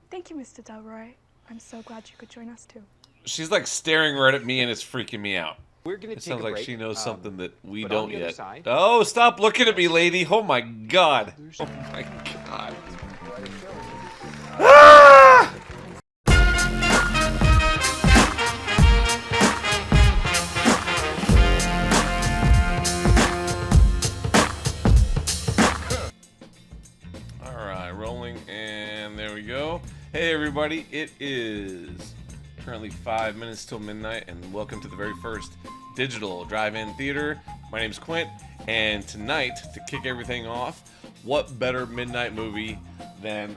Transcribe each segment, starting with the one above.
Thank you, Mr. Delroy. I'm so glad you could join us too. She's like staring right at me and it's freaking me out. We're gonna It take sounds a like break, she knows something that we but don't on the other yet. side- Oh, stop looking at me, lady. Oh my god. Oh my god. Ah! Alright, rolling, and there we go. Hey everybody, it is currently 5 minutes till midnight, and welcome to the very first digital drive-in theater. My name's Quint, and tonight, to kick everything off, what better midnight movie than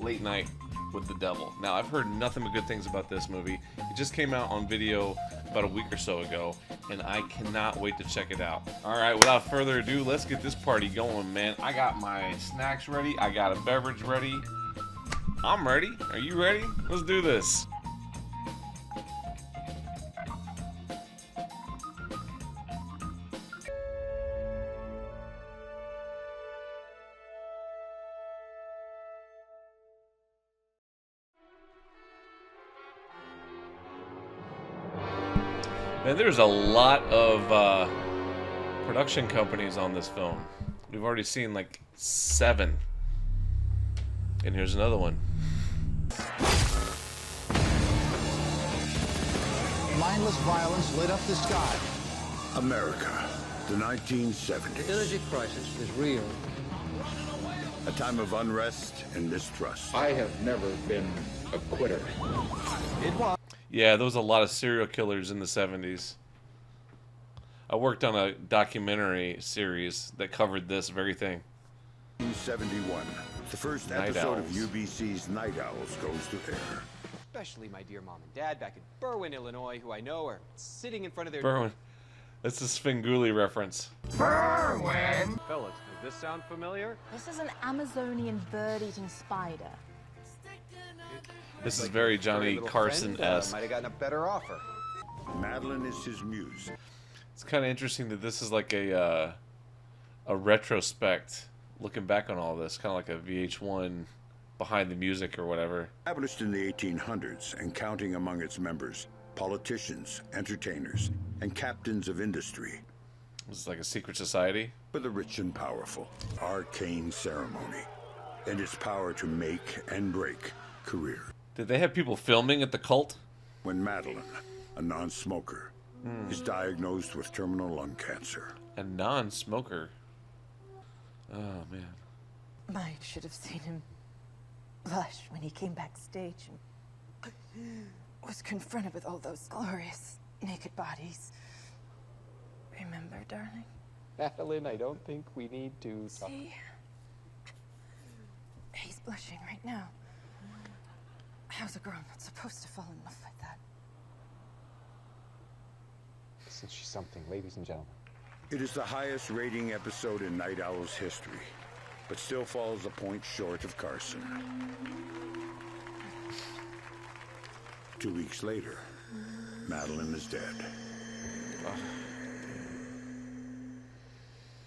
Late Night with the Devil? Now, I've heard nothing but good things about this movie. It just came out on video about a week or so ago, and I cannot wait to check it out. Alright, without further ado, let's get this party going, man. I got my snacks ready, I got a beverage ready. I'm ready. Are you ready? Let's do this. Man, there's a lot of production companies on this film. We've already seen like 7. And here's another one. Mindless violence lit up the sky. America, the 1970s. The energy crisis is real. A time of unrest and mistrust. I have never been a quitter. It was. Yeah, there was a lot of serial killers in the 70s. I worked on a documentary series that covered this very thing. 1971. The first Night episode Owls. of UBC's Night Owls goes to air. Especially my dear mom and dad back in Berwyn, Illinois, who I know are sitting in front of their... Berwyn. That's a Svengoolie reference. Fellas, does this sound familiar? This is an Amazonian bird-eating spider. This is very Johnny Carson-esque. Might have gotten a better offer. Madeline is his muse. It's kind of interesting that this is like a retrospect, looking back on all this, kind of like a VH1 behind the music or whatever. Established in the 1800s and counting among its members, politicians, entertainers, and captains of industry. This is like a secret society. For the rich and powerful, arcane ceremony, and its power to make and break career. Did they have people filming at the cult? When Madeline, a non-smoker, is diagnosed with terminal lung cancer. A non-smoker. Oh, man. Mike should have seen him blush when he came backstage and was confronted with all those glorious naked bodies. Remember, darling? Madeline, I don't think we need to talk. See? He's blushing right now. How's a girl not supposed to fall in love like that? Since she's something, ladies and gentlemen. It is the highest rating episode in Night Owl's history, but still falls a point short of Carson. 2 weeks later, Madeline is dead.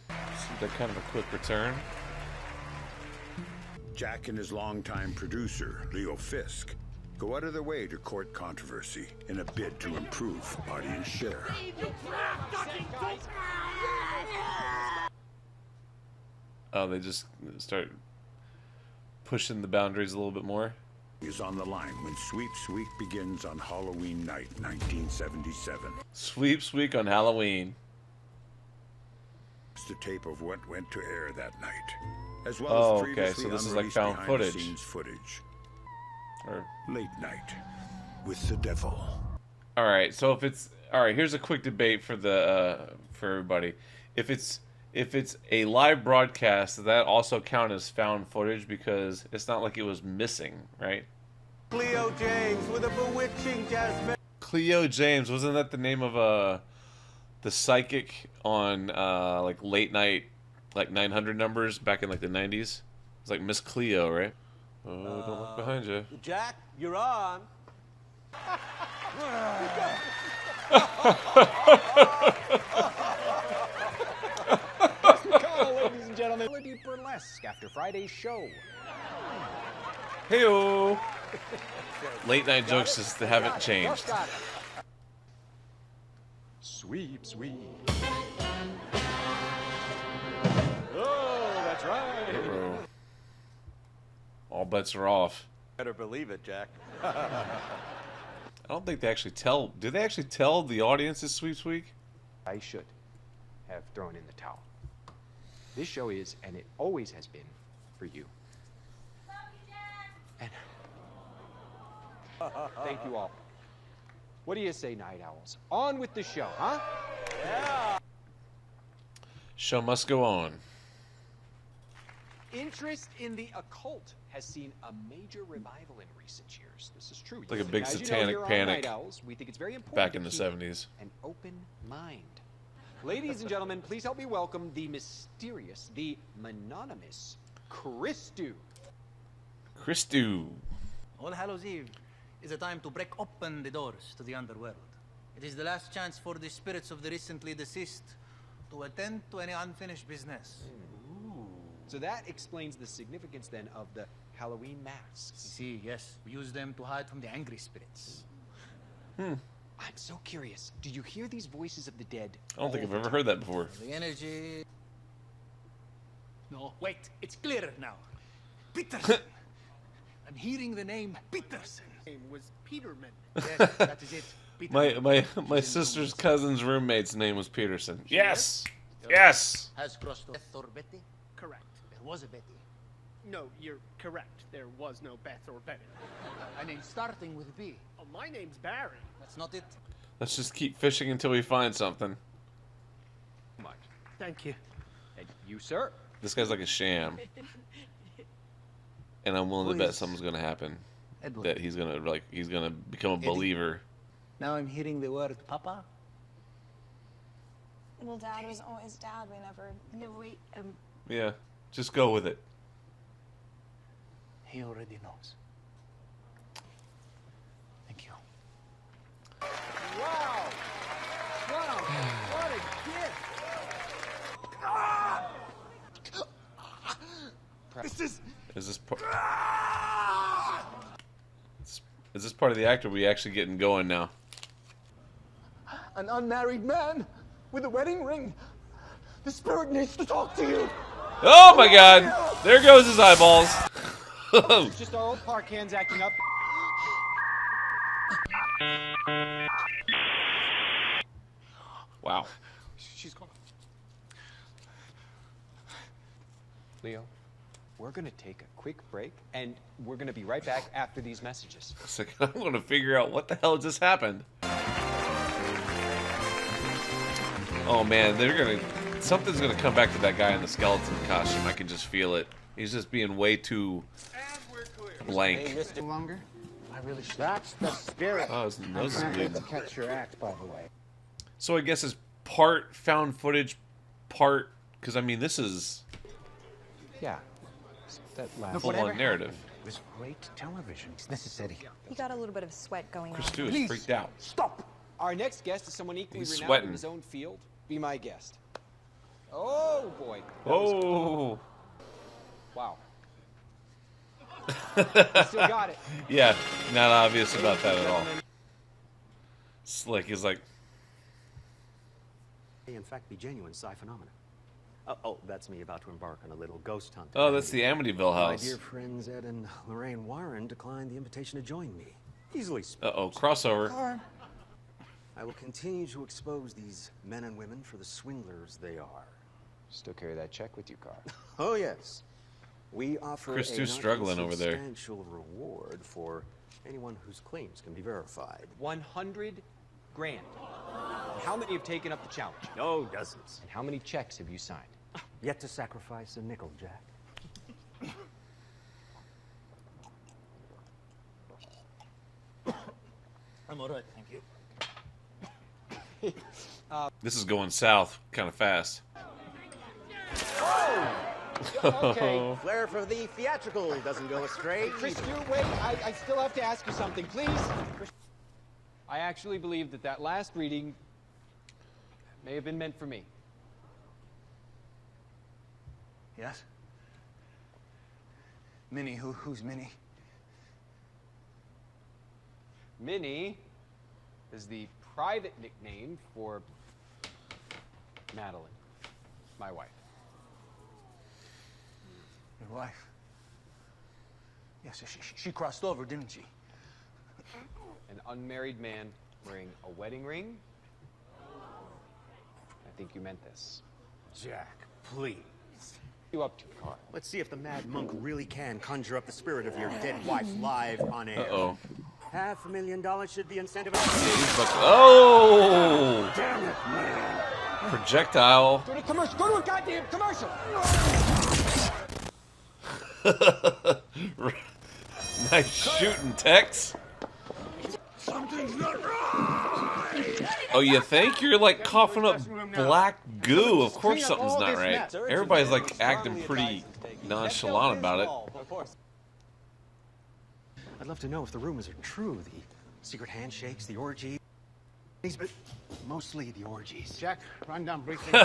Seems like kind of a quick return. Jack and his longtime producer, Leo Fisk, go out of their way to court controversy in a bid to improve audience share. Oh, they just start pushing the boundaries a little bit more. Is on the line when Sweeps Week begins on Halloween night, 1977. Sweeps week on Halloween. It's the tape of what went to air that night, as well Oh, as okay, previously so this is like unreleased found behind-the-scenes footage. Or, Late Night with the Devil. all right, so if it's all right, here's a quick debate for the for everybody. If it's a live broadcast, does that also count as found footage because it's not like it was missing, right? Cleo James with a bewitching jazz. Cleo James, wasn't that the name of the psychic on like late night, like 900 numbers back in like the 90s? It's like Miss Cleo, right? Oh, don't look behind you. Jack, you're on. Ladies and gentlemen, Melody Burlesque after Friday's show. Hey-o. Late night jokes just haven't changed. Got it. Sweep, sweep. Oh, that's right. Bro. All bets are off. Better believe it, Jack. I don't think they actually tell. Do they actually tell the audience it's Sweeps Week? I should have thrown in the towel. This show is, and it always has been, for you. And thank you all. What do you say, night owls? On with the show, huh? Show must go on. Interest in the occult has seen a major revival in recent years. This is true. Like a big As you know, satanic here on panic Night Owls, we think it's very important back to in the keep 70s. an open mind. Ladies and gentlemen, please help me welcome the mysterious, the mononymous Christu. Christu. All Hallows Eve is a time to break open the doors to the underworld. It is the last chance for the spirits of the recently deceased to attend to any unfinished business. So that explains the significance then of the Halloween masks. You see, yes, we use them to hide from the angry spirits. I'm so curious. Do you hear these voices of the dead? I don't think I've ever heard that before. The energy... No, wait, it's clearer now. Peterson! I'm hearing the name Peterson. Name was Peterman. Yes, that is it. Peterman. My sister's cousin's roommate's name was Peterson. Yes! Yes! Has crossed Beth or Betty? Correct. There was a Betty. No, you're correct. There was no Beth or Betty. A name starting with B. Oh, my name's Barry. That's not it. Let's just keep fishing until we find something. Much. Thank you. And you, sir? This guy's like a sham. And I'm willing to bet something's gonna happen. Edward. That he's gonna become a believer. Now I'm hearing the word Papa. Well, Dad was always Dad. We never. No, wait, Yeah. Just go with it. He already knows. Thank you. Wow! Wow! What a gift! This is... Is this is this part of the act, or are we actually getting going now? an unmarried man with a wedding ring. The spirit needs to talk to you. Oh my God! There goes his eyeballs. It's just our old park hands acting up. Wow. She's gone. Leo, we're gonna take a quick break, and we're gonna be right back after these messages. So I'm gonna figure out what the hell just happened. Oh man, something's gonna come back to that guy in the skeleton costume. I can just feel it. He's just being way too blank. Hey, Mr. Longer, I really should. That's the spirit. Oh, his nose is I'm bleeding. to catch your act, by the way. So I guess it's part found footage, part because I mean this is Yeah, that last. full-on narrative. It was great television. It's necessary. He got a little bit of sweat going Chris on. Stu is freaked out. Stop! Our next guest is someone equally He's renowned sweating. in his own field. Be my guest. Oh boy. Oh. Wow. You still got it. Yeah, not obvious about that at all. Slick is like, May in fact be genuine psi phenomena. Oh, that's me about to embark on a little ghost hunt. oh, that's the Amityville My house. dear friends Ed and Lorraine Warren declined the invitation to join me. Easily. Uh-oh, crossover. I will continue to expose these men and women for the swindlers they are. Still carry that check with you, Carr. Oh yes. We offer Chris a Stu's not struggling over there. insubstantial reward for anyone whose claims can be verified. 100 grand. How many have taken up the challenge? Oh, dozens. And how many checks have you signed? Yet to sacrifice a nickel, Jack. I'm all right, thank you. This is going south kind of fast. Okay. Flair for the theatrical doesn't go astray. Chris, wait. I still have to ask you something, please. I actually believe that last reading may have been meant for me. Yes? Minnie, who's Minnie? Minnie is the private nickname for Madeline, my wife. Your wife? Yes, she crossed over, didn't she? An unmarried man wearing a wedding ring? I think you meant this. Jack, please. You up to, Carl? Let's see if the mad monk really can conjure up the spirit of your dead wife live on air. Uh-oh. $500,000 should be incentive. Oh! Damn it, man. Projectile. Go to commercial. Go to a goddamn commercial. Nice shooting, Tex. Something's not right. Oh, you think? You're like coughing up black goo. Of course something's not right. Everybody's like acting pretty nonchalant about it. I'd love to know if the rumors are true. The secret handshakes, the orgies, but mostly the orgies. Jack, run down briefly.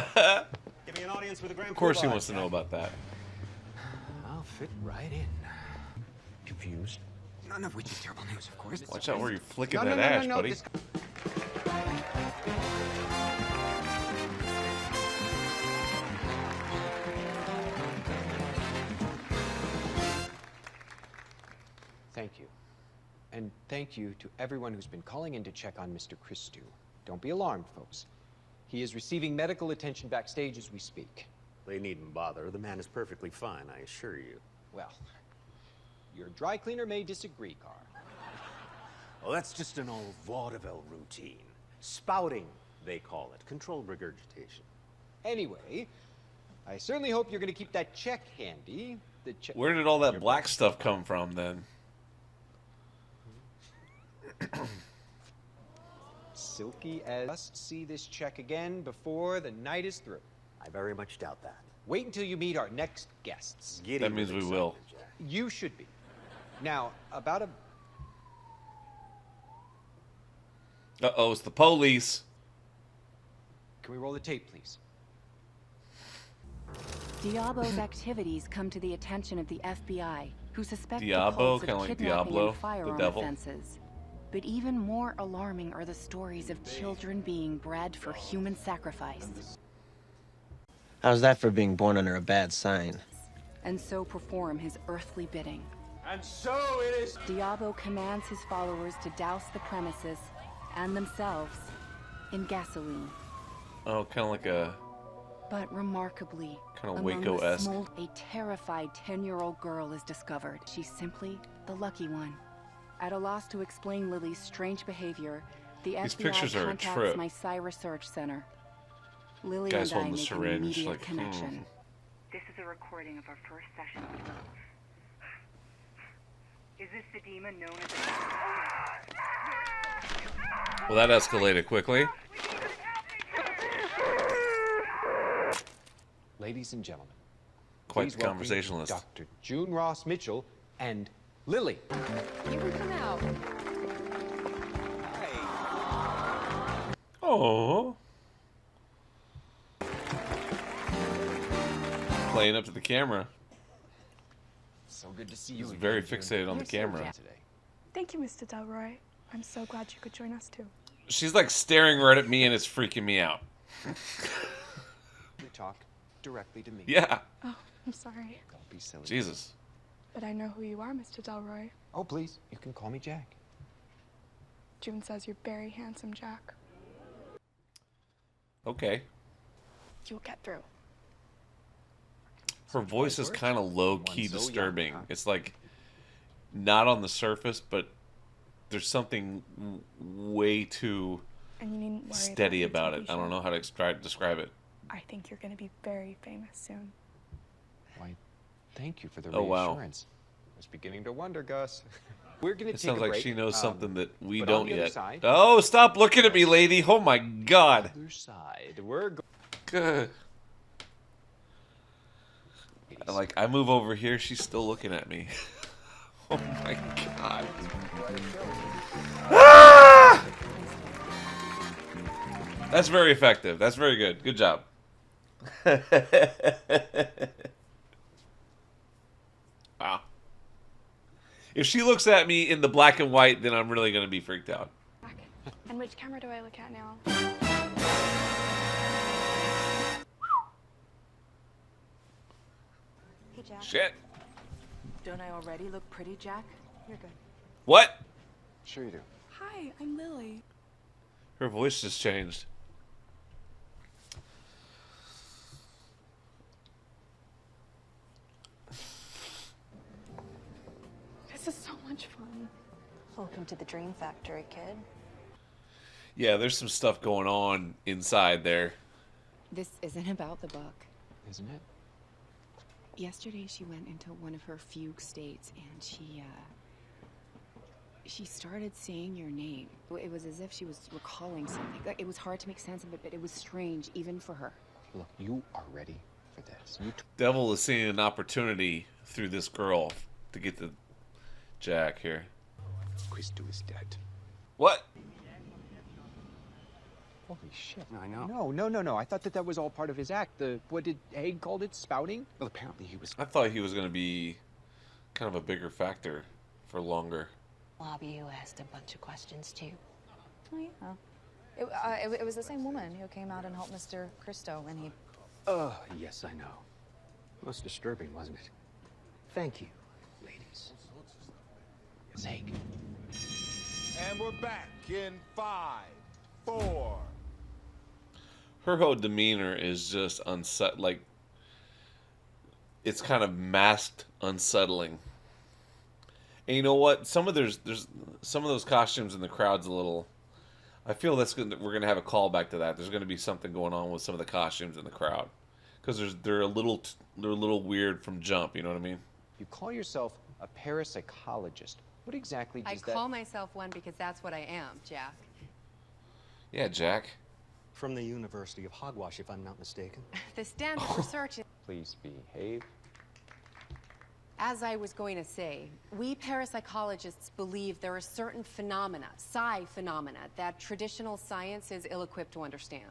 Give me an audience with a grand. Of course he wants to know about that. I'll fit right in. Confused. None of which is terrible news, of course. Watch out where you're flicking No, that no, no, ash, no, no, buddy. this- Thank you. And thank you to everyone who's been calling in to check on Mr. Christou. Don't be alarmed, folks. He is receiving medical attention backstage as we speak. They needn't bother. The man is perfectly fine, I assure you. Well, your dry cleaner may disagree, Carl. Oh, that's just an old vaudeville routine. Spouting, they call it. Controlled regurgitation. Anyway, I certainly hope you're going to keep that check handy. The check. Where did all that black stuff come from then? Silky as must see this check again before the night is through. I very much doubt that. Wait until you meet our next guests. Giddy That means with we will. excitement, Jack. You should be. Now, about a... Uh-oh, it's the police. Can we roll the tape, please? Diabo's activities come to the attention of the FBI, who suspect Diabo, the cults kinda of like kidnapping Diablo, and the firearm devil. offenses. But even more alarming are the stories of children being bred for human sacrifice, How's that for being born under a bad sign? and so perform his earthly bidding. And so it is... Diabo commands his followers to douse the premises and themselves in gasoline. Oh, kind of like a... But remarkably, Kinda among the Waco-esque. small, a terrified 10-year-old girl is discovered. She's simply the lucky one. At a loss to explain Lily's strange behavior, the These FBI pictures are a contacts trip. my Psi Research Center. Lily Guy's and I holding the make an syringe, immediate like, connection. This is a recording of our first session. Is this the demon known as Well, that escalated quickly. Ladies and gentlemen, Quite please the welcome conversationalist. Dr. June Ross Mitchell and Lily. You can come out. Oh. Playing up to the camera. So good to see you. He's again, very June. fixated on the You're so camera. good today. Thank you, Mr. Delroy. I'm so glad you could join us too. She's like staring right at me and it's freaking me out. You talk directly to me. Yeah. Oh, I'm sorry. Don't be silly. Jesus. But I know who you are, Mr. Delroy. Oh, please. You can call me Jack. June says you're very handsome, Jack. Okay. You'll get through. Her voice is kind of low-key One so young, disturbing. huh? It's like not on the surface, but there's something way too And you needn't worry steady about about your it. TV I don't show. know how to describe it. I think you're going to be very famous soon. Why, thank you for the Oh, wow. reassurance. I was beginning to wonder, Gus. We're going to It take sounds a like break. she knows something that we but on don't the other yet. side- Oh, stop looking at me, lady. Oh my God. Other side. We're Good. Like, I move over here, she's still looking at me. Oh my God. Ah! That's very effective. That's very good. Good job. Wow. If she looks at me in the black and white, then I'm really gonna be freaked out. And which camera do I look at now? Hey, Jack. Shit. Don't I already look pretty, Jack? You're good. What? Sure you do. Hi, I'm Lily. Her voice just changed. This is so much fun. Welcome to the Dream Factory, kid. Yeah, there's some stuff going on inside there. This isn't about the book. Isn't it? Yesterday she went into one of her fugue states and she started saying your name. It was as if she was recalling something. Like, it was hard to make sense of it, but it was strange even for her. Look, you are ready for this. Devil is seeing an opportunity through this girl to get to Jack here. Christo is dead. What? Holy shit. I know. No. I thought that was all part of his act. What did Haig called it? Spouting? Well, apparently he was... I thought he was going to be kind of a bigger factor for longer. Lobby who asked a bunch of questions, too. Oh, yeah. It was the same woman who came out and helped Mr. Christo when he... Yes, I know. Most disturbing, wasn't it? Thank you, ladies. Haig. And we're back in 5, 4. Her whole demeanor is just like it's kind of masked unsettling. And you know what? There's some of those costumes in the crowd's a little. I feel we're gonna have a callback to that. There's gonna be something going on with some of the costumes in the crowd because they're a little weird from jump. You know what I mean? You call yourself a parapsychologist. What exactly does that... I call myself one because that's what I am, Jack. Yeah, Jack. From the University of Hogwash, if I'm not mistaken. The standard research is... Please behave. As I was going to say, we parapsychologists believe there are certain phenomena, psi-phenomena, that traditional science is ill-equipped to understand.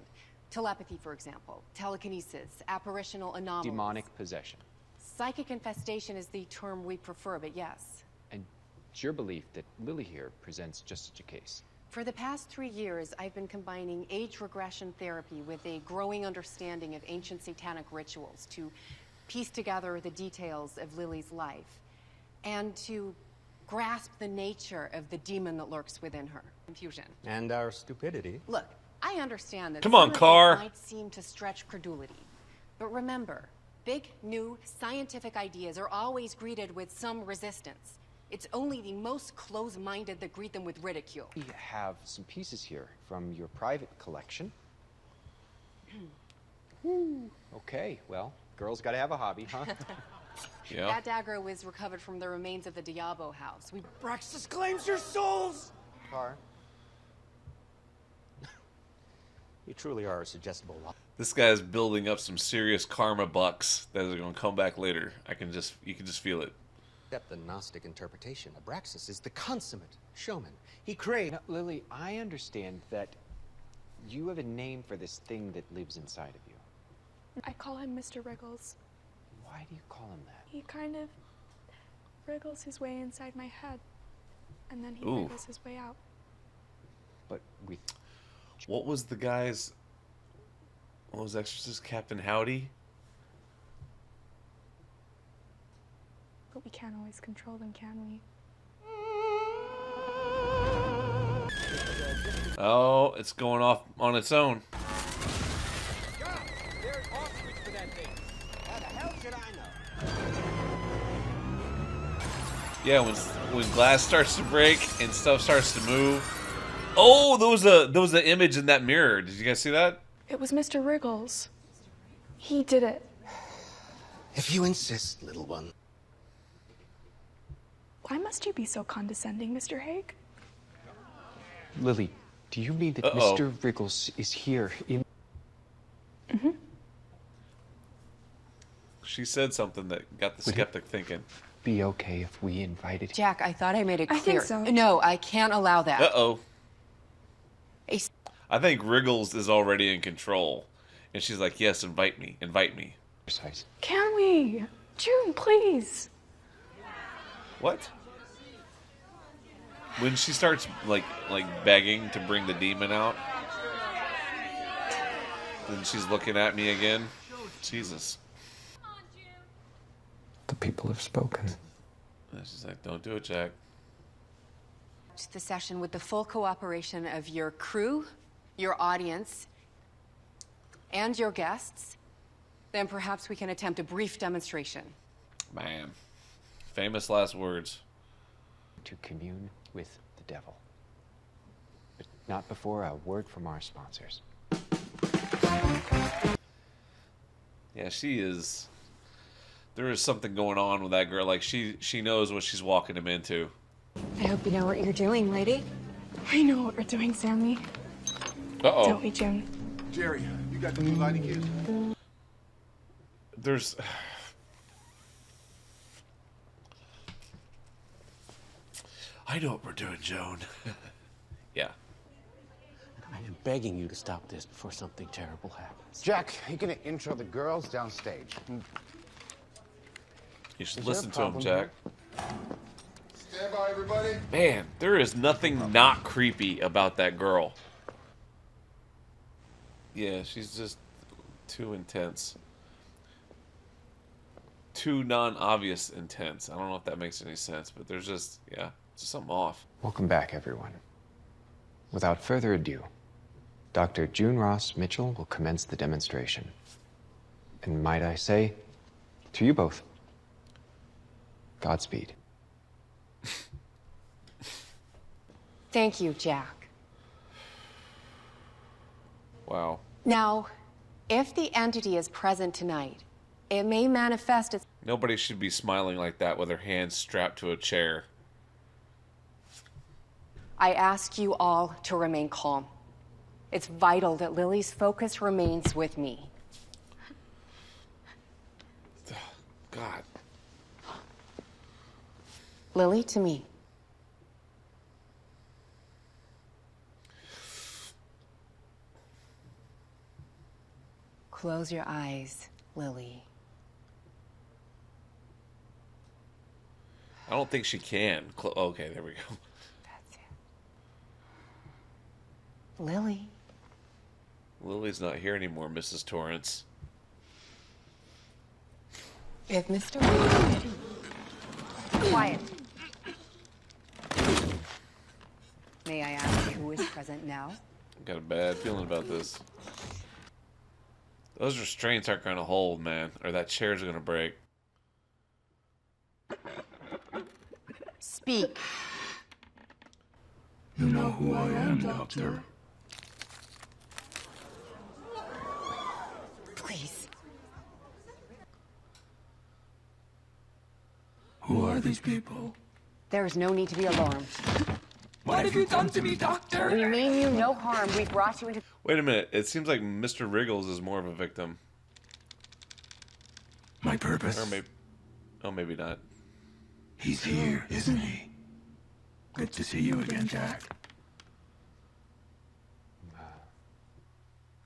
Telepathy, for example, telekinesis, apparitional anomalies. Demonic possession. Psychic infestation is the term we prefer, but yes. And it's your belief that Lily here presents just such a case. For the past 3 years, I've been combining age regression therapy with a growing understanding of ancient satanic rituals to piece together the details of Lily's life and to grasp the nature of the demon that lurks within her. Confusion. And our stupidity. Look, I understand that Come on, some of Carr. it might seem to stretch credulity, but remember, big, new, scientific ideas are always greeted with some resistance. It's only the most close-minded that greet them with ridicule. We have some pieces here from your private collection. Okay, well, girls gotta have a hobby, huh? Yeah. That dagger was recovered from the remains of the Diabo house. Braxis claims your souls! Car. You truly are a suggestible lot. This guy's building up some serious karma bucks that are going to come back later. You can just feel it. Except the Gnostic interpretation. Abraxas is the consummate showman. He created... Now, Lily, I understand that you have a name for this thing that lives inside of you. I call him Mr. Wriggles. Why do you call him that? He kind of wriggles his way inside my head, and then he Ooh. wriggles his way out. But we... What was Exorcist Captain Howdy? But we can't always control them, can we? Oh, it's going off on its own. Yeah, when glass starts to break and stuff starts to move. Oh, there was an image in that mirror. Did you guys see that? It was Mr. Wriggles. He did it. If you insist, little one. Why must you be so condescending, Mr. Haig? Lily, do you mean that Mr. Wriggles is here in... Mm-hmm. She said something that got the skeptic thinking. Be okay if we invited... Jack, I thought I made it clear. I think so. No, I can't allow that. Uh-oh. I think Wriggles is already in control. And she's like, yes, invite me. Can we? June, please. What? when she starts like begging to bring the demon out, then she's looking at me again. Jesus. The people have spoken. And she's like, "Don't do it, Jack." The session with the full cooperation of your crew, your audience, and your guests, then perhaps we can attempt a brief demonstration. Man, famous last words. To commune with the devil. But not before a word from our sponsors. Yeah, she is. There is something going on with that girl. Like, she knows what she's walking him into. I hope you know what you're doing, lady. I know what we're doing, Sammy. Uh-oh. Don't we, June? Jerry, you got the new lighting keys? There's... I know what we're doing, Joan. Yeah. I am begging you to stop this before something terrible happens. Jack, you gonna intro the girls downstage? You should Is listen there a to him, problem Jack. Stand by, everybody. Man, there is nothing not creepy about that girl. Yeah, she's just too intense. Too non-obvious intense. I don't know if that makes any sense, but there's just, yeah, just something off. Welcome back, everyone. Without further ado, Dr. June Ross Mitchell will commence the demonstration. And might I say, to you both, Godspeed. Thank you, Jack. Wow. Now, if the entity is present tonight, it may manifest as... Nobody should be smiling like that with their hands strapped to a chair. I ask you all to remain calm. It's vital that Lily's focus remains with me. God. Lily, to me. Close your eyes, Lily. I don't think she can. Okay, there we go. Lily. Lily's not here anymore, Mrs. Torrance. If Mr. Quiet. May I ask who is present now? Got a bad feeling about this. Those restraints aren't going to hold, man. Or that chair's going to break. Speak. You know who I am, Doctor. Please. Who are these people? There is no need to be alarmed. What have you done to me, Doctor? We mean you no harm. We brought you into... Wait a minute. It seems like Mr. Wriggles is more of a victim. My purpose? Or maybe... Oh, maybe not. He's here, isn't he? Good to see you again, Jack.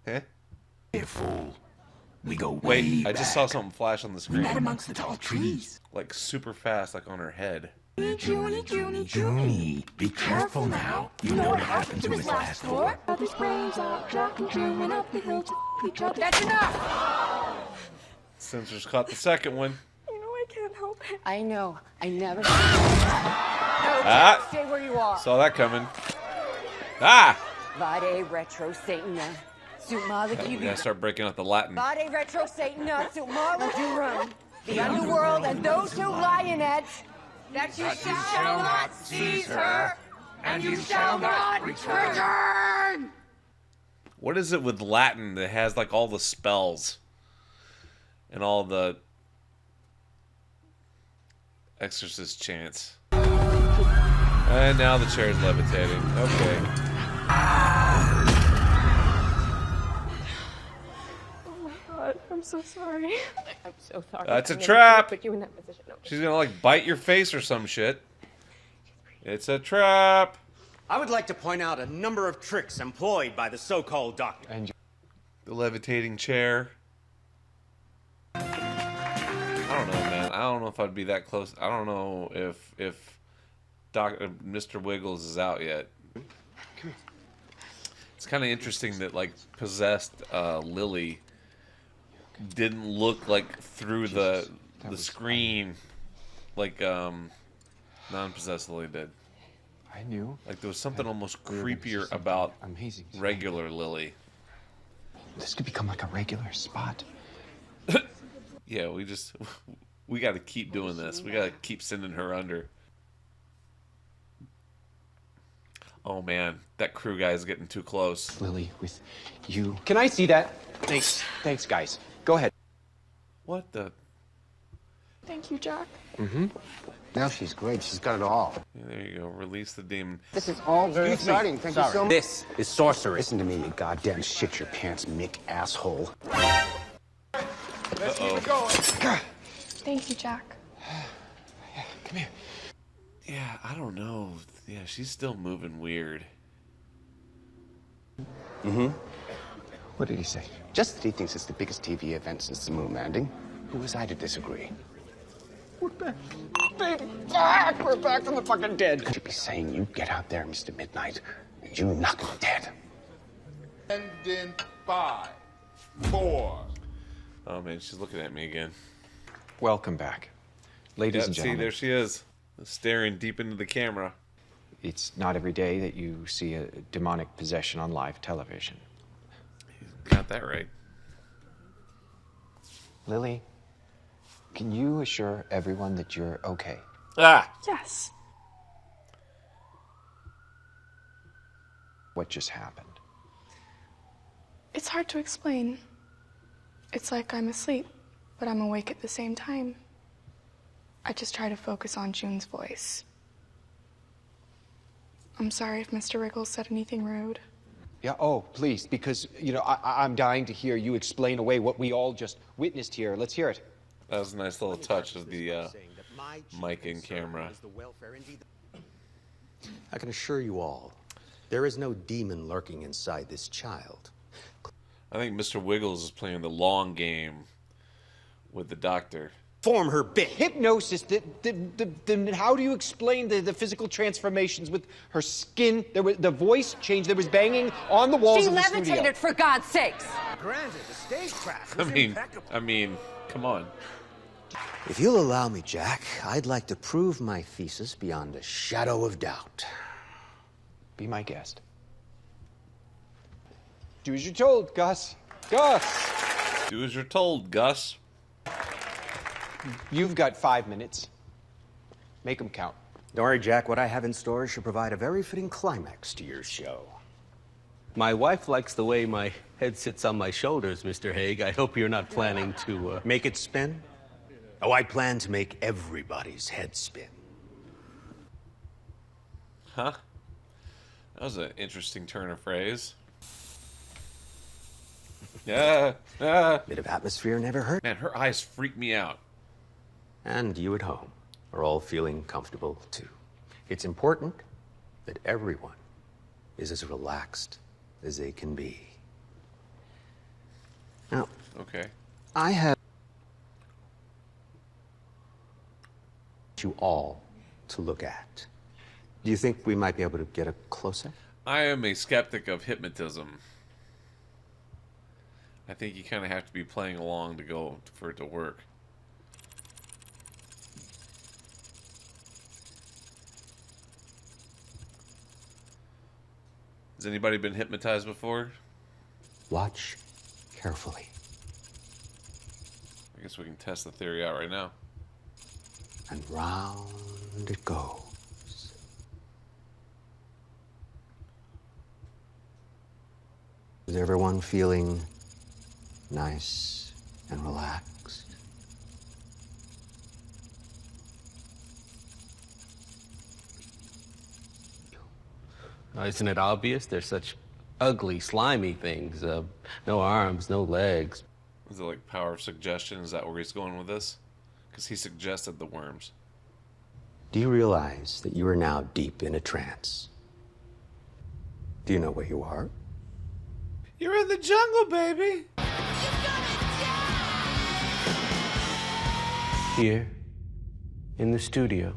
Eh? Be a fool. We go way Wait, I back. just saw something flash on the We screen. met amongst the tall trees. Like super fast, like on her head. Junie, be careful now. You know what happened to his last four? His brains out, Jack and June went up the hill to each other. That's enough! Sensors caught the second one. You know I can't help it. I know. I never... No, Ah! stay where you are. Saw that coming. Ah! Vade retro Satana. We gotta start breaking out the Latin. Vade retro Satana. Sumala Durum. The underworld and those who lie in it. That you shall not seize her, and you shall not return. What is it with Latin that has like all the spells and all the exorcist chants? And now the chair's levitating. Okay. Oh my god, I'm so sorry. I'm so sorry. That's a I'm gonna trap. Put you in that position. No. She's gonna like bite your face or some shit. It's a trap. I would like to point out a number of tricks employed by the so-called doctor. And The levitating chair. I don't know, man. I don't know if I'd be that close. I don't know if Mr. Wiggles is out yet. It's kind of interesting that like possessed Lily didn't look like through the screen like non-possessed Lily did. I knew. Like there was something almost creepier about regular Lily. This could become like a regular spot. Yeah, we got to keep doing this. We got to keep sending her under. Oh man, that crew guy is getting too close. Lily, with you. Can I see that? Thanks. Thanks, guys. Go ahead. What the? Thank you, Jack. Mm-hmm. Now she's great. She's got it all. Yeah, there you go. Release the demon. This is all very exciting. Thank you so much. This is sorcery. Listen to me, you goddamn shit your pants, Mick asshole. Let's keep it going. Thank you, Jack. Yeah, come here. Yeah, I don't know. Yeah, she's still moving weird. Mm-hmm. What did he say? Just that he thinks it's the biggest TV event since the moon landing. Who was I to disagree? We're back. Back! We're back from the fucking dead. Could you be saying you get out there, Mr. Midnight, and you knock him dead? And in 5, 4. Oh man, she's looking at me again. Welcome back. Ladies and gentlemen. See, there she is, staring deep into the camera. It's not every day that you see a demonic possession on live television. Got that right. Lily, can you assure everyone that you're okay? Ah! Yes. What just happened? It's hard to explain. It's like I'm asleep, but I'm awake at the same time. I just try to focus on June's voice. I'm sorry if Mr. Wriggles said anything rude. Yeah, oh, please, because, you know, I'm dying to hear you explain away what we all just witnessed here. Let's hear it. That was a nice little touch of the mic and camera. I can assure you all, there is no demon lurking inside this child. I think Mr. Wiggles is playing the long game with the doctor. Form her bit. Hypnosis, how do you explain the physical transformations with her skin? The voice changed, there was banging on the walls of the studio. She levitated, for God's sakes. Granted, the stagecraft I was mean, impeccable. come on. If you'll allow me, Jack, I'd like to prove my thesis beyond a shadow of doubt. Be my guest. Do as you're told, Gus. Gus! Do as you're told, Gus. You've got 5 minutes. Make them count. Don't worry, Jack. What I have in store should provide a very fitting climax to your show. My wife likes the way my head sits on my shoulders, Mr. Haig. I hope you're not planning to, Make it spin? Oh, I plan to make everybody's head spin. Huh? That was an interesting turn of phrase. Yeah. Bit of atmosphere never hurt. Man, her eyes freak me out. And you at home are all feeling comfortable, too. It's important that everyone is as relaxed as they can be. Now, okay. I have you all to look at. Do you think we might be able to get a close-up? I am a skeptic of hypnotism. I think you kind of have to be playing along for it to work. Has anybody been hypnotized before? Watch carefully. I guess we can test the theory out right now. And round it goes. Is everyone feeling nice and relaxed? Isn't it obvious? They're such ugly, slimy things. No arms, no legs. Is it like power of suggestion? Is that where he's going with this? Because he suggested the worms. Do you realize that you are now deep in a trance? Do you know where you are? You're in the jungle, baby! Here, in the studio.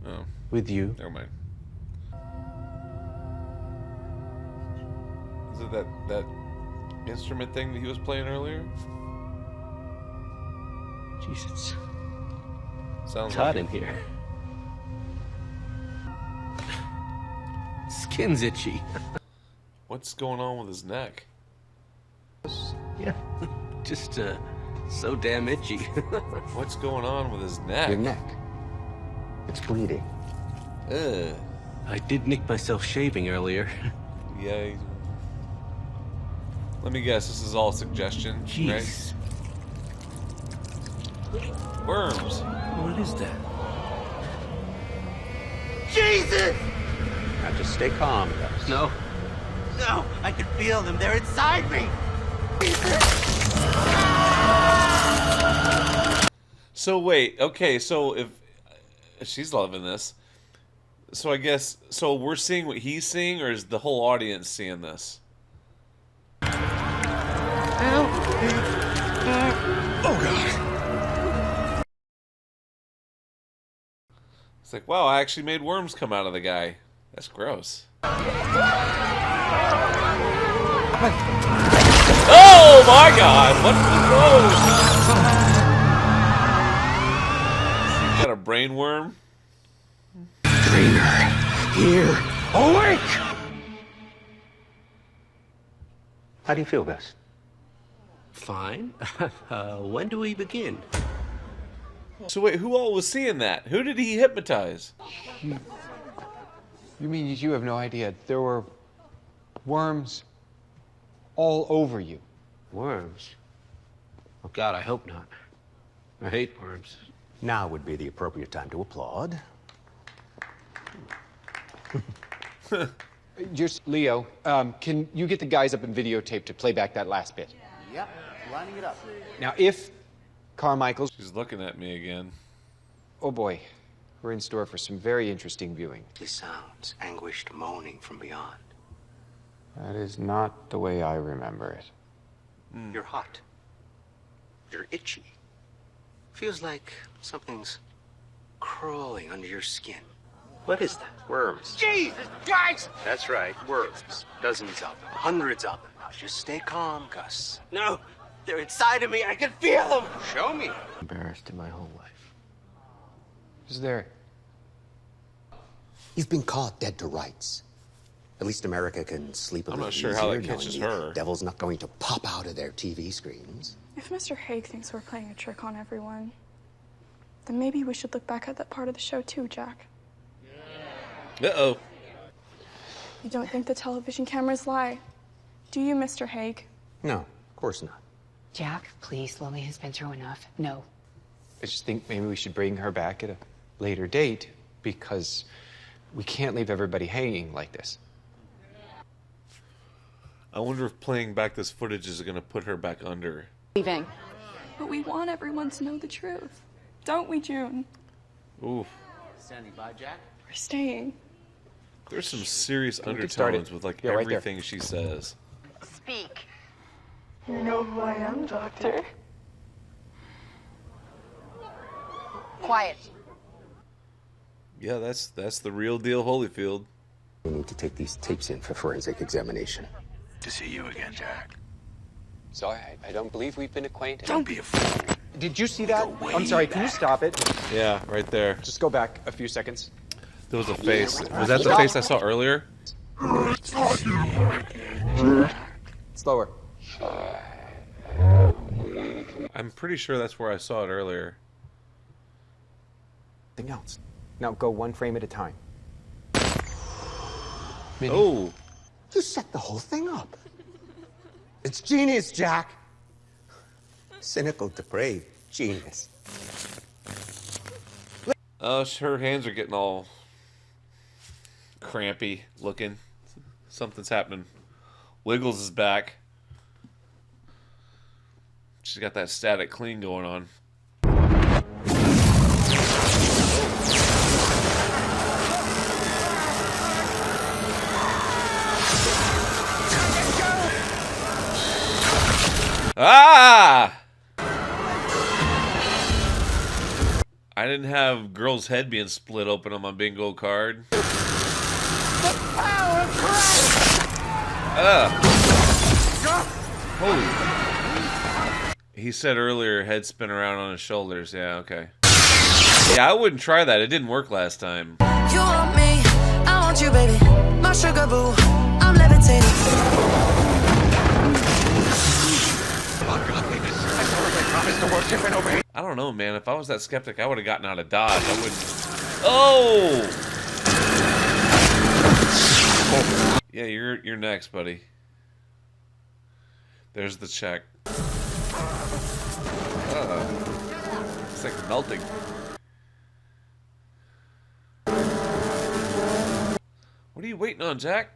Oh. With you. Never mind. Is it that instrument thing that he was playing earlier? Jesus. Sounds hot like in here. Skin's itchy. What's going on with his neck? Yeah, just so damn itchy. What's going on with his neck? Your neck. It's bleeding. Ugh. I did nick myself shaving earlier. Yeah. Let me guess, this is all suggestion, Jeez. right? Worms. What is that? Jesus! Now just stay calm, Gus. No. No, I can feel them. They're inside me. So wait, okay, so if she's loving this, so I guess we're seeing what he's seeing, or is the whole audience seeing this? Oh God! It's like, wow, I actually made worms come out of the guy. That's gross. Oh my God! What the He's got a brain worm. Trainer, here, awake! How do you feel, Gus? Fine. When do we begin? So wait, who all was seeing that? Who did he hypnotize? You mean you have no idea? There were worms all over you. Worms? Oh God, I hope not. I hate worms. Now would be the appropriate time to applaud. Just, Leo, can you get the guys up in videotape to play back that last bit? Yep, lining it up. Now, if Carmichael's... She's looking at me again. Oh boy, we're in store for some very interesting viewing. These sounds, anguished moaning from beyond. That is not the way I remember it. You're hot. You're itchy. Feels like something's crawling under your skin. What is that? Worms. Jesus Christ! That's right, worms. Dozens of them, hundreds of them. Now just stay calm, Gus. No, they're inside of me. I can feel them. Show me. Embarrassed in my whole life. Is there? You've been caught dead to rights. At least America can sleep a I'm little not sure how easier that catches knowing the her. Devil's not going to pop out of their TV screens. If Mr. Haig thinks we're playing a trick on everyone, then maybe we should look back at that part of the show too, Jack. Uh-oh. You don't think the television cameras lie, do you, Mr. Haig? No, of course not. Jack, please, Lily has been through enough. No. I just think maybe we should bring her back at a later date because we can't leave everybody hanging like this. I wonder if playing back this footage is going to put her back under. Leaving. But we want everyone to know the truth. Don't we, June? Oof. Standing by, Jack. We're staying. There's some serious We get started. undertones with like Yeah, right there. everything she says. Speak. You know who I am, Doctor. Quiet. Yeah, that's the real deal, Holyfield. We need to take these tapes in for forensic examination. To see you again, Jack. Sorry, I don't believe we've been acquainted. Don't be a fool. Did you see that? I'm sorry, can you stop it? Yeah, right there. Just go back a few seconds. There was a face. Was that the face I saw earlier? Slower. I'm pretty sure that's where I saw it earlier. Nothing else. Now go one frame at a time. Minnie. Oh. You set the whole thing up. It's genius, Jack. Cynical, depraved genius. Oh, her hands are getting all crampy looking. Something's happening. Wiggles is back. She's got that static clean going on. Ah! I didn't have girl's head being split open on my bingo card. Holy. He said earlier head spin around on his shoulders. Yeah, okay. Yeah, I wouldn't try that. It didn't work last time. You want me, I want you, baby. My sugar boo, I'm levitating. I don't know, man. If I was that skeptic, I would have gotten out of Dodge. I wouldn't. Oh! Yeah, you're next, buddy. There's the check. It's like melting. What are you waiting on, Jack?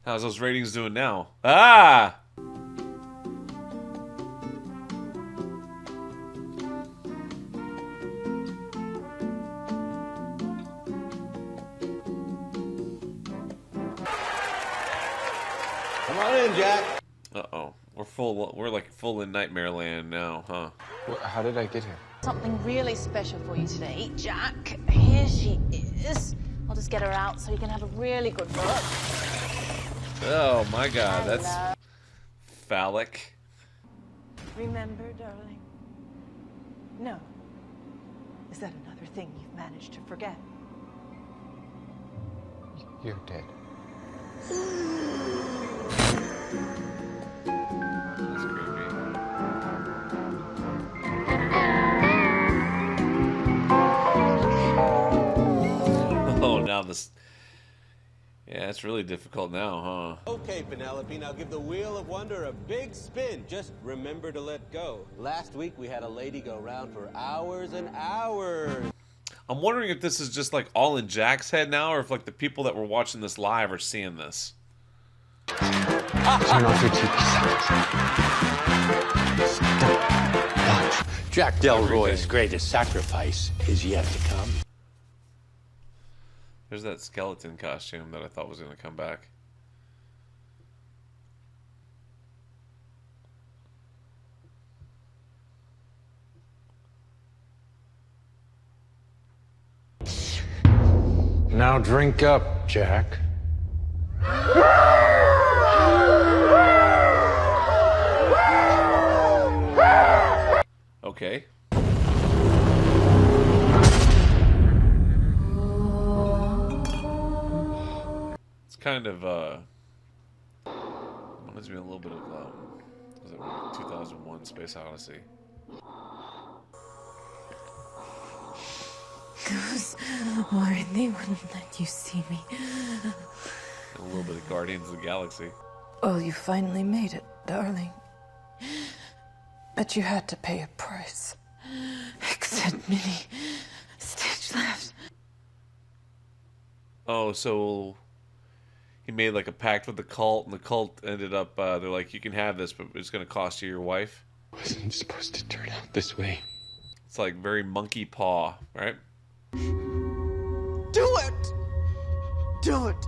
How's those ratings doing now? Ah! Come on in, Jack. Uh-oh. We're like full in nightmare land now, huh? How did I get here? Something really special for you today, Jack. Here she is. I'll just get her out so you can have a really good look. Oh my god, that's phallic. Remember, darling? No. Is that another thing you've managed to forget? You're dead. That's creepy. Oh, now this... Yeah, it's really difficult now, huh? Okay, Penelope, now give the Wheel of Wonder a big spin. Just remember to let go. Last week we had a lady go round for hours and hours. I'm wondering if this is just like all in Jack's head now, or if like the people that were watching this live are seeing this. Turn off your TV. Jack Delroy's greatest sacrifice is yet to come. There's that skeleton costume that I thought was going to come back. Now drink up, Jack. Okay. It's kind of, reminds me a little bit of, was it 2001 Space Odyssey? Because why they wouldn't let you see me. And a little bit of Guardians of the Galaxy. Well, you finally made it, darling. But you had to pay a price. Except Minnie. Stage left. Oh, so he made like a pact with the cult, and the cult ended up, they're like, you can have this, but it's going to cost you your wife. Wasn't supposed to turn out this way. It's like very monkey paw, right? Do it! Do it!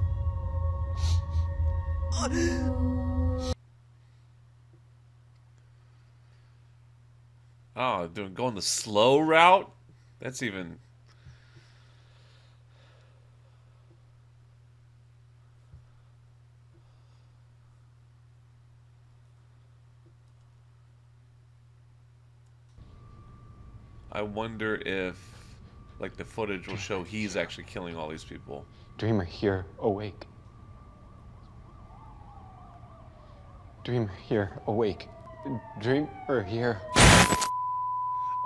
Oh, going the slow route? That's even... I wonder if, like, the footage will show he's actually killing all these people. Dreamer here, awake. Dreamer here, awake. Dreamer here.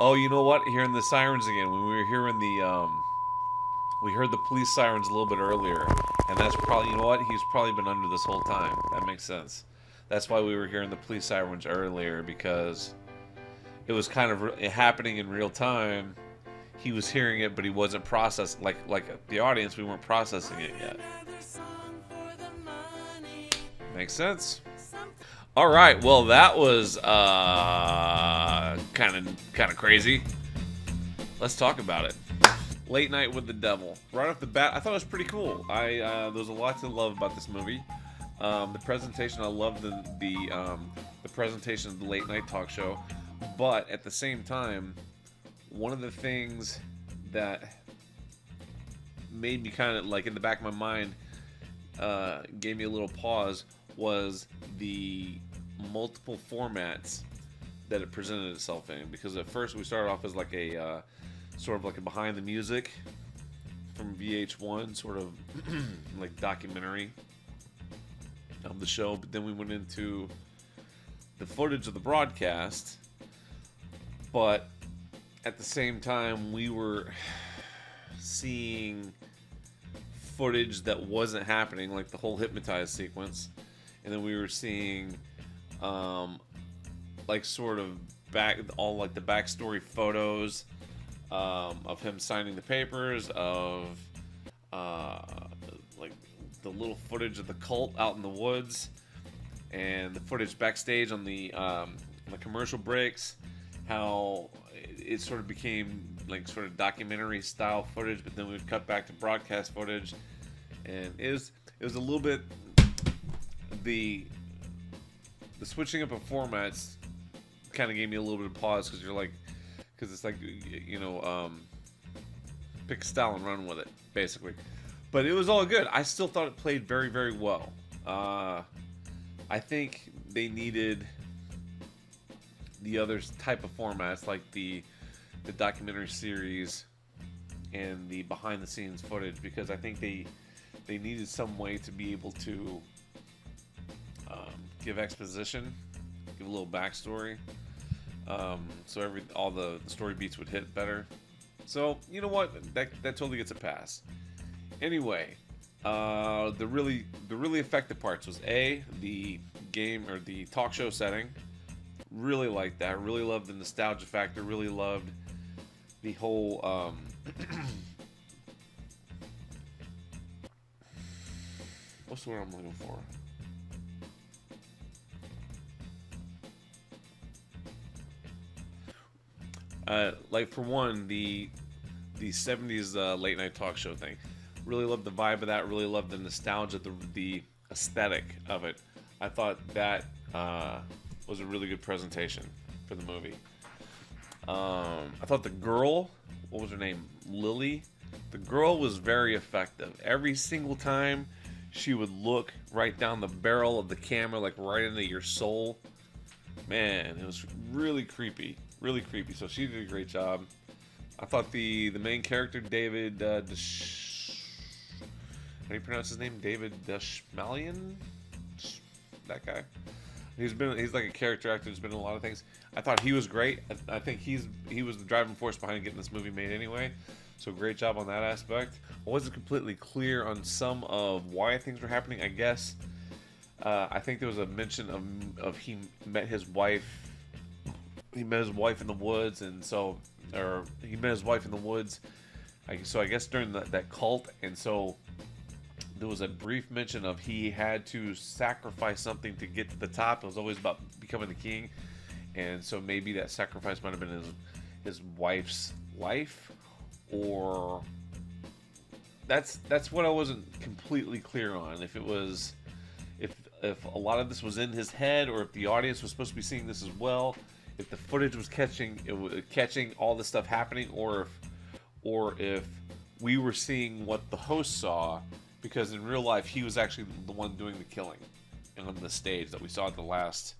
Oh, you know what? Hearing the sirens again. When we were hearing the, we heard the police sirens a little bit earlier. And that's probably, you know what? He's probably been under this whole time. That makes sense. That's why we were hearing the police sirens earlier, because it was kind of happening in real time. He was hearing it, but he wasn't processing. Like the audience, we weren't processing it yet. Makes sense. All right, well, that was kind of crazy. Let's talk about it. Late Night with the Devil. Right off the bat, I thought it was pretty cool. There was a lot to love about this movie. The presentation, I love the presentation of the late night talk show. But at the same time, one of the things that made me kind of like in the back of my mind, gave me a little pause, was the multiple formats that it presented itself in. Because at first we started off as like a sort of like a behind the music from VH1 sort of like documentary of the show, but then we went into the footage of the broadcast, but at the same time we were seeing footage that wasn't happening, like the whole hypnotized sequence, and then we were seeing like sort of all like the backstory photos of him signing the papers, of like the little footage of the cult out in the woods, and the footage backstage on the commercial breaks, how it sort of became like sort of documentary style footage, but then we would cut back to broadcast footage, and it was a little bit the switching up of formats kind of gave me a little bit of pause, because it's like, you know, pick a style and run with it, basically. But it was all good. I still thought it played very, very well. I think they needed the other type of formats, like the documentary series and the behind the scenes footage, because I think they needed some way to be able to give exposition, give a little backstory, so all the story beats would hit better. So you know what, that totally gets a pass. Anyway, the really effective parts was the game or the talk show setting. Really liked that. Really loved the nostalgia factor. Really loved the whole what's the word I'm looking for? Like for one, the 70s late night talk show thing. Really loved the vibe of that. Really loved the nostalgia, the aesthetic of it. I thought that was a really good presentation for the movie. I thought the girl, what was her name? Lily. The girl was very effective. Every single time she would look right down the barrel of the camera, like right into your soul. Man, it was really creepy. Really creepy. So she did a great job. I thought the main character, David, how do you pronounce his name? David Dashmalian? That guy. He's like a character actor who's been in a lot of things. I thought he was great. I think he was the driving force behind getting this movie made anyway. So great job on that aspect. I wasn't completely clear on some of why things were happening. I guess I think there was a mention of he met his wife. He met his wife in the woods, he met his wife in the woods. So I guess during that cult, and so there was a brief mention of he had to sacrifice something to get to the top. It was always about becoming the king, and so maybe that sacrifice might have been his wife's life, or that's what I wasn't completely clear on. If it was, if a lot of this was in his head, or if the audience was supposed to be seeing this as well. If the footage was catching all this stuff happening, or if we were seeing what the host saw, because in real life he was actually the one doing the killing on the stage that we saw at the last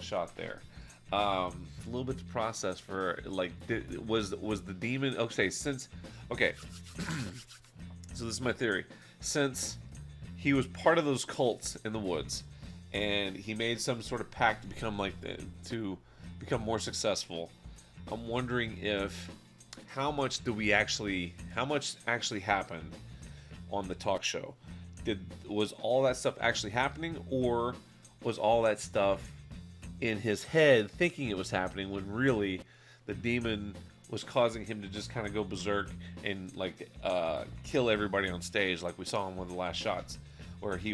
shot there. A little bit to process for, like, was the demon okay? So this is my theory. Since he was part of those cults in the woods, and he made some sort of pact to become to become more successful, I'm wondering if how much actually happened on the talk show. Was all that stuff actually happening, or was all that stuff in his head thinking it was happening, when really the demon was causing him to just kind of go berserk and kill everybody on stage, like we saw in one of the last shots, where he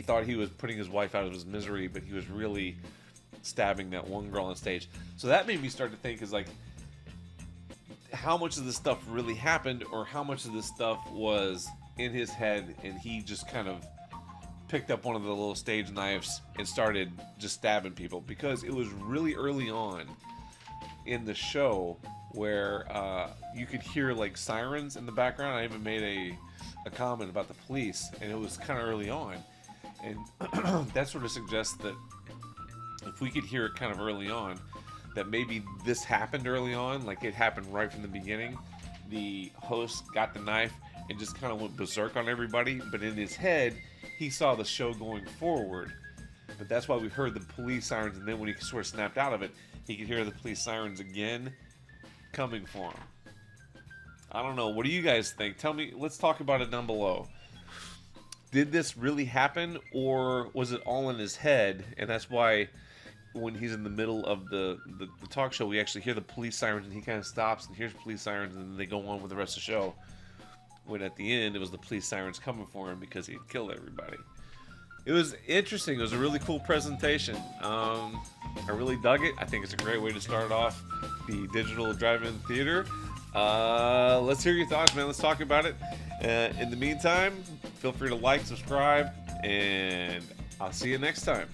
thought he was putting his wife out of his misery, but he was really stabbing that one girl on stage. So that made me start to think, is like, how much of this stuff really happened or how much of this stuff was in his head and he just kind of picked up one of the little stage knives and started just stabbing people, because it was really early on in the show where you could hear like sirens in the background. I even made a comment about the police, and it was kind of early on, and that sort of suggests that if we could hear it kind of early on, that maybe this happened early on, like it happened right from the beginning. The host got the knife and just kind of went berserk on everybody, but in his head he saw the show going forward. But that's why we heard the police sirens, and then when he sort of snapped out of it, he could hear the police sirens again coming for him. I don't know. What do you guys think? Tell me. Let's talk about it down below. Did this really happen, or was it all in his head? And that's why when he's in the middle of the talk show, we actually hear the police sirens, and he kind of stops and hears police sirens, and then they go on with the rest of the show. When at the end, it was the police sirens coming for him because he had killed everybody. It was interesting. It was a really cool presentation. I really dug it. I think it's a great way to start off the digital drive-in theater. Let's hear your thoughts, man. Let's talk about it. In the meantime, feel free to like, subscribe, and I'll see you next time.